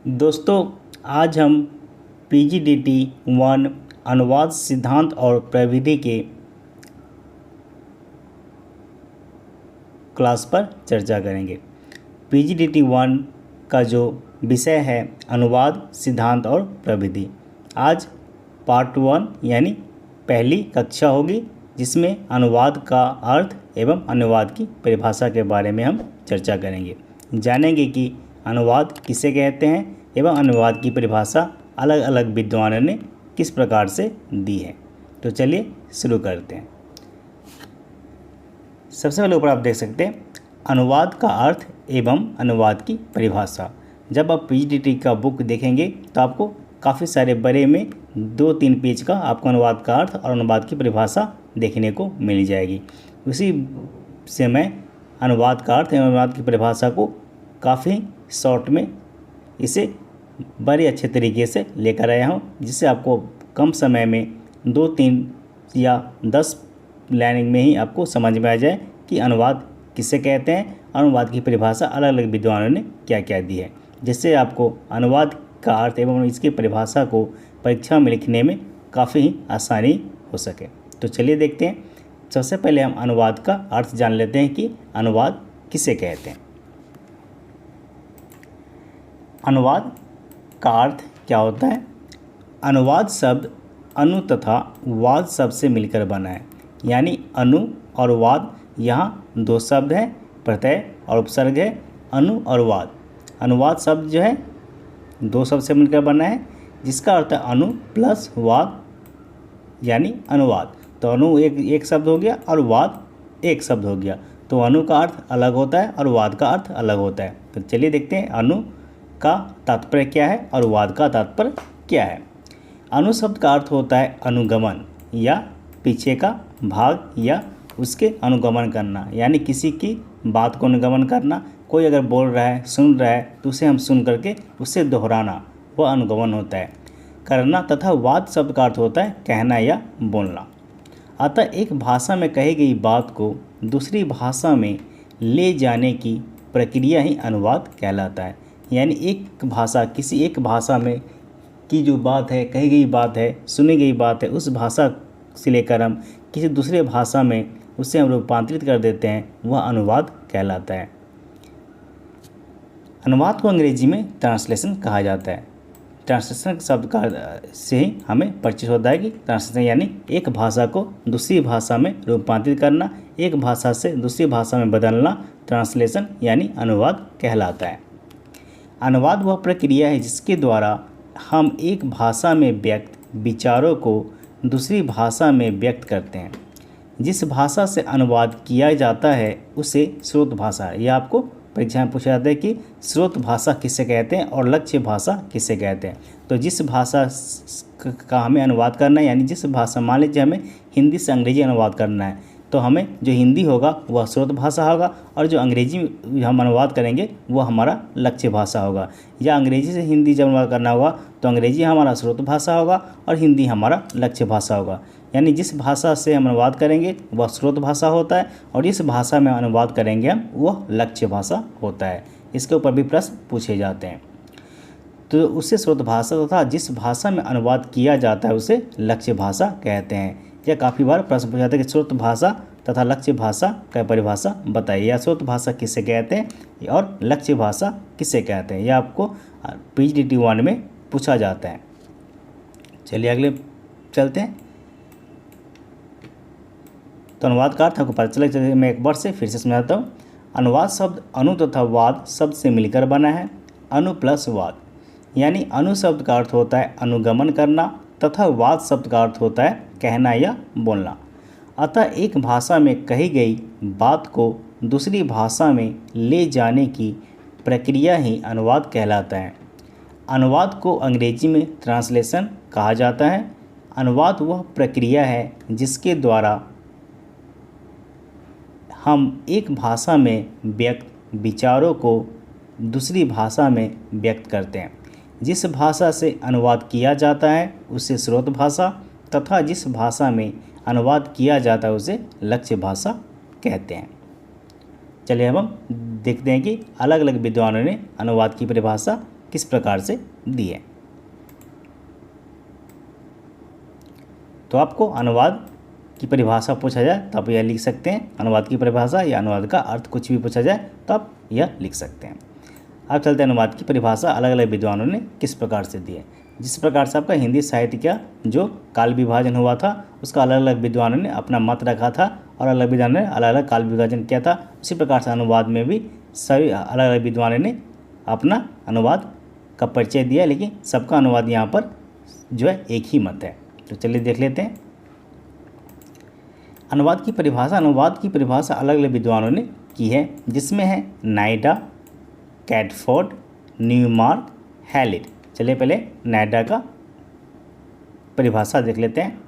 दोस्तों, आज हम पीजीडीटी 1 अनुवाद सिद्धांत और प्रविधि के क्लास पर चर्चा करेंगे। पीजीडीटी 1 का जो विषय है अनुवाद सिद्धांत और प्रविधि। आज पार्ट 1 यानी पहली कक्षा होगी, जिसमें अनुवाद का अर्थ एवं अनुवाद की परिभाषा के बारे में हम चर्चा करेंगे। जानेंगे कि अनुवाद किसे कहते हैं एवं अनुवाद की परिभाषा अलग अलग विद्वानों ने किस प्रकार से दी है। तो चलिए शुरू करते हैं। सबसे पहले ऊपर आप देख सकते हैं अनुवाद का अर्थ एवं अनुवाद की परिभाषा। जब आप पीजीडीटी का बुक देखेंगे तो आपको काफ़ी सारे बड़े में 2-3 पेज का आपको अनुवाद का अर्थ और अनुवाद की परिभाषा देखने को मिल जाएगी। उसी से मैं अनुवाद का अर्थ एवं अनुवाद की परिभाषा को काफ़ी शॉर्ट में इसे बड़े अच्छे तरीके से लेकर आया हूँ, जिससे आपको कम समय में 2-3 या 10 लाइन में ही आपको समझ में आ जाए कि अनुवाद किसे कहते हैं, अनुवाद की परिभाषा अलग अलग विद्वानों ने क्या क्या दी है, जिससे आपको अनुवाद का अर्थ एवं इसकी परिभाषा को परीक्षा में लिखने में काफ़ी ही आसानी हो सके। तो चलिए देखते हैं। सबसे पहले हम अनुवाद का अर्थ जान लेते हैं कि अनुवाद किसे कहते हैं। अनुवाद का अर्थ क्या होता है? अनुवाद शब्द अनु तथा वाद शब्द से मिलकर बना है। यानी अनु और वाद, यहाँ 2 शब्द हैं, प्रत्यय और उपसर्ग है। अनु और वाद, अनुवाद शब्द जो है 2 शब्द से मिलकर बना है, जिसका अर्थ है अनु प्लस वाद यानी अनुवाद। तो अनु एक शब्द हो गया और वाद एक शब्द हो गया। तो अनु का अर्थ अलग होता है और वाद का अर्थ अलग होता है। तो चलिए देखते हैं अनु का तात्पर्य क्या है और वाद का तात्पर्य क्या है। अनु शब्द का अर्थ होता है अनुगमन या पीछे का भाग या उसके अनुगमन करना, यानी किसी की बात को अनुगमन करना। कोई अगर बोल रहा है, सुन रहा है, तो उसे हम सुन करके उसे दोहराना, वह अनुगमन होता है करना। तथा वाद शब्द का अर्थ होता है कहना या बोलना। अतः एक भाषा में कही गई बात को दूसरी भाषा में ले जाने की प्रक्रिया ही अनुवाद कहलाता है। यानी एक भाषा, किसी एक भाषा में की जो बात है, कही गई बात है, सुनी गई बात है, उस भाषा से लेकर हम किसी दूसरे भाषा में उसे हम रूपांतरित कर देते हैं, वह अनुवाद कहलाता है। अनुवाद को अंग्रेजी में ट्रांसलेशन कहा जाता है। ट्रांसलेशन शब्द का से ही हमें परिचित होता है कि ट्रांसलेशन यानी एक भाषा को दूसरी भाषा में रूपांतरित करना, एक भाषा से दूसरी भाषा में बदलना ट्रांसलेशन यानी अनुवाद कहलाता है। अनुवाद वह प्रक्रिया है जिसके द्वारा हम एक भाषा में व्यक्त विचारों को दूसरी भाषा में व्यक्त करते हैं। जिस भाषा से अनुवाद किया जाता है उसे स्रोत भाषा, यह आपको परीक्षा में पूछा जाता है कि स्रोत भाषा किसे कहते हैं और लक्ष्य भाषा किसे कहते हैं। तो जिस भाषा का हमें अनुवाद करना है, यानी जिस भाषा, मान लीजिए हमें हिंदी से अंग्रेजी अनुवाद करना है, तो हमें जो हिंदी होगा वह स्रोत भाषा होगा और जो अंग्रेजी हम अनुवाद करेंगे वह हमारा लक्ष्य भाषा होगा। या अंग्रेजी से हिंदी जब अनुवाद करना होगा तो अंग्रेजी हमारा स्रोत भाषा होगा और हिंदी हमारा लक्ष्य भाषा होगा। यानी जिस भाषा से हम अनुवाद करेंगे वह स्रोत भाषा होता है और जिस भाषा में अनुवाद करेंगे हम वह लक्ष्य भाषा होता है। इसके ऊपर भी प्रश्न पूछे जाते हैं। तो उसे स्रोत भाषा तथा जिस भाषा में अनुवाद किया जाता है उसे लक्ष्य भाषा कहते हैं। यह काफ़ी बार प्रश्न पूछा जाता है कि स्रोत भाषा तथा लक्ष्य भाषा का परिभाषा बताइए, या स्रोत भाषा किसे कहते हैं और लक्ष्य भाषा किसे कहते हैं। यह आपको पीजीडीटी 1 में पूछा जाता है। चलिए अगले चलते हैं। तो अनुवाद का अर्थ आपको पता चला। चलिए मैं एक बार से फिर से समझाता हूँ। अनुवाद शब्द अनु तथा वाद शब्द से मिलकर बना है। अनु प्लस वाद, यानी अनु शब्द का अर्थ होता है अनुगमन करना तथा वाद शब्द का अर्थ होता है कहना या बोलना। अतः एक भाषा में कही गई बात को दूसरी भाषा में ले जाने की प्रक्रिया ही अनुवाद कहलाता है। अनुवाद को अंग्रेजी में ट्रांसलेशन कहा जाता है। अनुवाद वह प्रक्रिया है जिसके द्वारा हम एक भाषा में व्यक्त विचारों को दूसरी भाषा में व्यक्त करते हैं। जिस भाषा से अनुवाद किया जाता है उसे स्रोत भाषा तथा जिस भाषा में अनुवाद किया जाता है उसे लक्ष्य भाषा कहते हैं। चलिए अब हम देखते हैं कि अलग अलग विद्वानों ने अनुवाद की परिभाषा किस प्रकार से दी है। तो आपको अनुवाद की परिभाषा पूछा जाए तो आप यह लिख सकते हैं, अनुवाद की परिभाषा या अनुवाद का अर्थ कुछ भी पूछा जाए तो आप यह लिख सकते हैं। अब चलते हैं अनुवाद की परिभाषा अलग अलग विद्वानों ने किस प्रकार से दी है। जिस प्रकार से आपका हिंदी साहित्य का जो काल विभाजन हुआ था उसका अलग अलग विद्वानों ने अपना मत रखा था और अलग विद्वानों ने अलग अलग काल विभाजन किया था, उसी प्रकार से अनुवाद में भी सभी अलग अलग विद्वानों ने अपना अनुवाद का परिचय दिया, लेकिन सबका अनुवाद यहाँ पर जो है एक ही मत है। तो चलिए देख लेते हैं अनुवाद की परिभाषा। अनुवाद की परिभाषा अलग अलग विद्वानों ने की है, जिसमें है नाइडा, कैटफोर्ड, न्यूमार्क, हैलिट। चलिए पहले नाइडा का परिभाषा देख लेते हैं।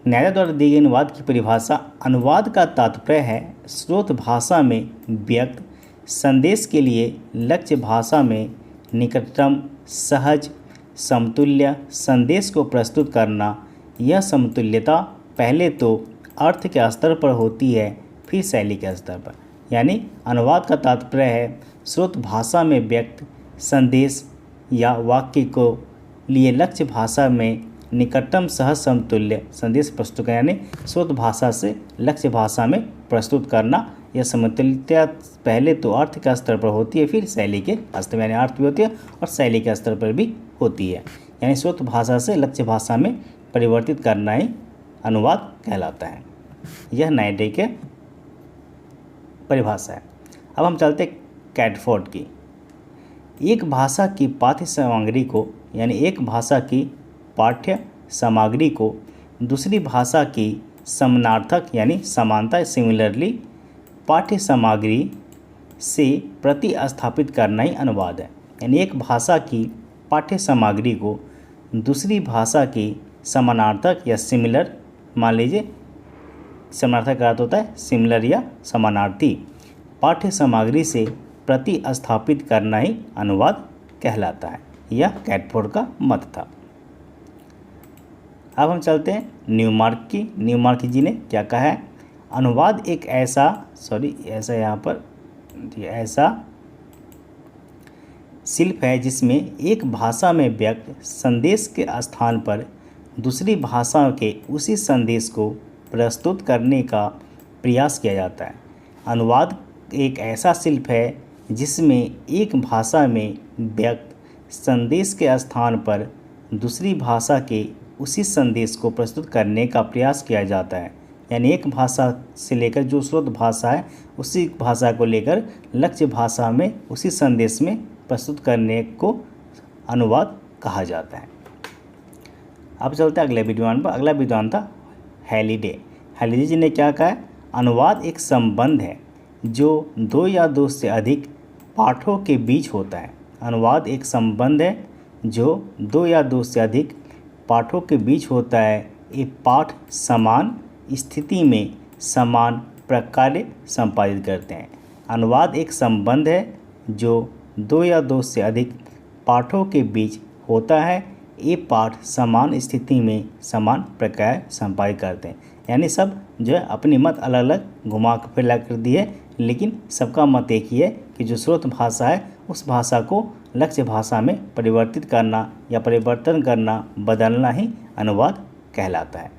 नाइडा द्वारा दी गई अनुवाद की परिभाषा, अनुवाद का तात्पर्य है स्रोत भाषा में व्यक्त संदेश के लिए लक्ष्य भाषा में निकटतम, सहज, समतुल्य संदेश को प्रस्तुत करना। यह समतुल्यता पहले तो अर्थ के स्तर पर होती है, फिर शैली के स्तर पर। यानी अनुवाद का तात्पर्य है स्रोत भाषा में व्यक्त संदेश या वाक्य को लिए लक्ष्य भाषा में निकटतम, सहज, समतुल्य संदेश प्रस्तुत करना, यानी स्रोत भाषा से लक्ष्य भाषा में प्रस्तुत करना। यह समतुल्यता पहले तो अर्थ के स्तर पर होती है, फिर शैली के स्तर, यानी अर्थ भी होती है और शैली के स्तर पर भी होती है। यानी स्रोत भाषा से लक्ष्य भाषा में परिवर्तित करना ही अनुवाद कहलाता है। यह नाइडे के परिभाषा है। अब हम चलते कैटफोर्ड की। एक भाषा की पाठ्य सामग्री को, यानी एक भाषा की पाठ्य सामग्री को दूसरी भाषा की समानार्थक यानी समानता सिमिलरली पाठ्य सामग्री से प्रतिस्थापित करना ही अनुवाद है। यानी एक भाषा की पाठ्य सामग्री को दूसरी भाषा की समानार्थक या सिमिलर, मान लीजिए समानार्थक का अर्थ होता है सिमिलर या समानार्थी, पाठ्य सामग्री से प्रतिस्थापित करना ही अनुवाद कहलाता है। यह कैटफोर्ड का मत था। अब हम चलते हैं न्यूमार्क की। न्यूमार्क जी ने क्या कहा है, अनुवाद एक ऐसा शिल्प है जिसमें एक भाषा में व्यक्त संदेश के स्थान पर दूसरी भाषा के उसी संदेश को प्रस्तुत करने का प्रयास किया जाता है। अनुवाद एक ऐसा शिल्प है जिसमें एक भाषा में व्यक्त संदेश के स्थान पर दूसरी भाषा के उसी संदेश को प्रस्तुत करने का प्रयास किया जाता है। यानी एक भाषा से लेकर जो स्रोत भाषा है उसी भाषा को लेकर लक्ष्य भाषा में उसी संदेश में प्रस्तुत करने को अनुवाद कहा जाता है। अब चलते हैं अगले विद्वान पर। अगला विद्वान था हैलिडे। हैलिडे जी ने क्या कहा है, अनुवाद एक संबंध है जो दो या दो से अधिक पाठों के बीच होता है। अनुवाद एक संबंध है जो दो या दो से अधिक पाठों के बीच होता है। ये पाठ समान स्थिति में समान प्रकार संपादित करते हैं। अनुवाद एक संबंध है जो दो या दो से अधिक पाठों के बीच होता है। ये पाठ समान स्थिति में समान प्रकार संपादित करते हैं। यानी सब जो है अपनी मत अलग अलग घुमा फिरा कर दी है, लेकिन सबका मत एक ही है कि जो स्रोत भाषा है उस भाषा को लक्ष्य भाषा में परिवर्तित करना या परिवर्तन करना, बदलना ही अनुवाद कहलाता है।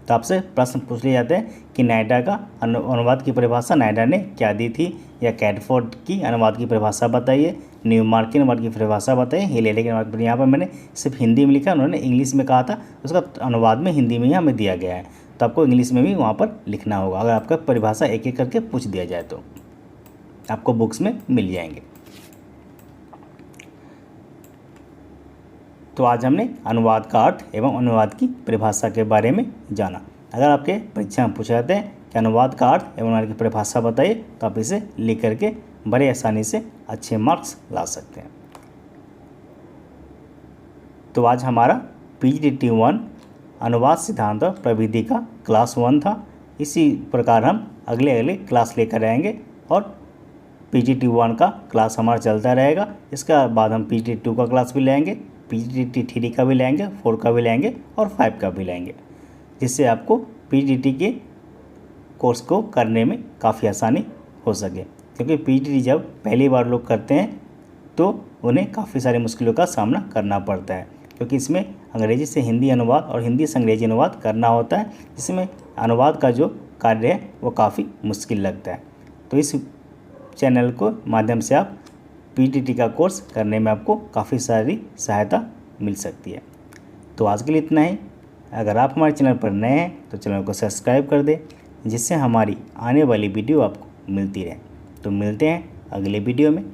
तो आपसे प्रश्न पूछ लिए जाते हैं कि नाइडा का अनुवाद की परिभाषा नाइडा ने क्या दी थी, या कैटफोर्ड की अनुवाद की परिभाषा बताइए, न्यूमार्क की अनुवाद की परिभाषा बताइए। हिलेले के अनुवाद, यहाँ पर मैंने सिर्फ हिंदी में लिखा, उन्होंने इंग्लिश में कहा था, उसका अनुवाद में हिंदी में ही हमें दिया गया है, तो आपको इंग्लिश में भी वहाँ पर लिखना होगा। अगर आपका परिभाषा एक एक करके पूछ दिया जाए तो आपको बुक्स में मिल जाएंगे। तो आज हमने अनुवाद का अर्थ एवं अनुवाद की परिभाषा के बारे में जाना। अगर आपके परीक्षा में पूछे जाते हैं कि अनुवाद का अर्थ एवं अनुवाद की परिभाषा बताइए, तो आप इसे लिख करके बड़े आसानी से अच्छे मार्क्स ला सकते हैं। तो आज हमारा PGDT 1 अनुवाद सिद्धांत और प्रविधि का क्लास 1 था। इसी प्रकार हम अगले क्लास लेकर आएंगे और PGDT 1 का क्लास हमारा चलता रहेगा। इसका बाद हम PGDT 2 का क्लास भी लेंगे, PGDT 3 का भी लेंगे, 4 का भी लेंगे और 5 का भी लेंगे, जिससे आपको PGDT के कोर्स को करने में काफ़ी आसानी हो सके, क्योंकि पीटीटी जब पहली बार लोग करते हैं तो उन्हें काफ़ी सारी मुश्किलों का सामना करना पड़ता है, क्योंकि इसमें अंग्रेजी से हिंदी अनुवाद और हिंदी से अंग्रेजी अनुवाद करना होता है, जिसमें अनुवाद का जो कार्य है वो काफ़ी मुश्किल लगता है। तो इस चैनल को माध्यम से आप पीटीटी का कोर्स करने में आपको काफ़ी सारी सहायता मिल सकती है। तो आज के लिए इतना ही। अगर आप हमारे चैनल पर नए हैं तो चैनल को सब्सक्राइब कर दें, जिससे हमारी आने वाली वीडियो आपको मिलती रहे। तो मिलते हैं अगले वीडियो में।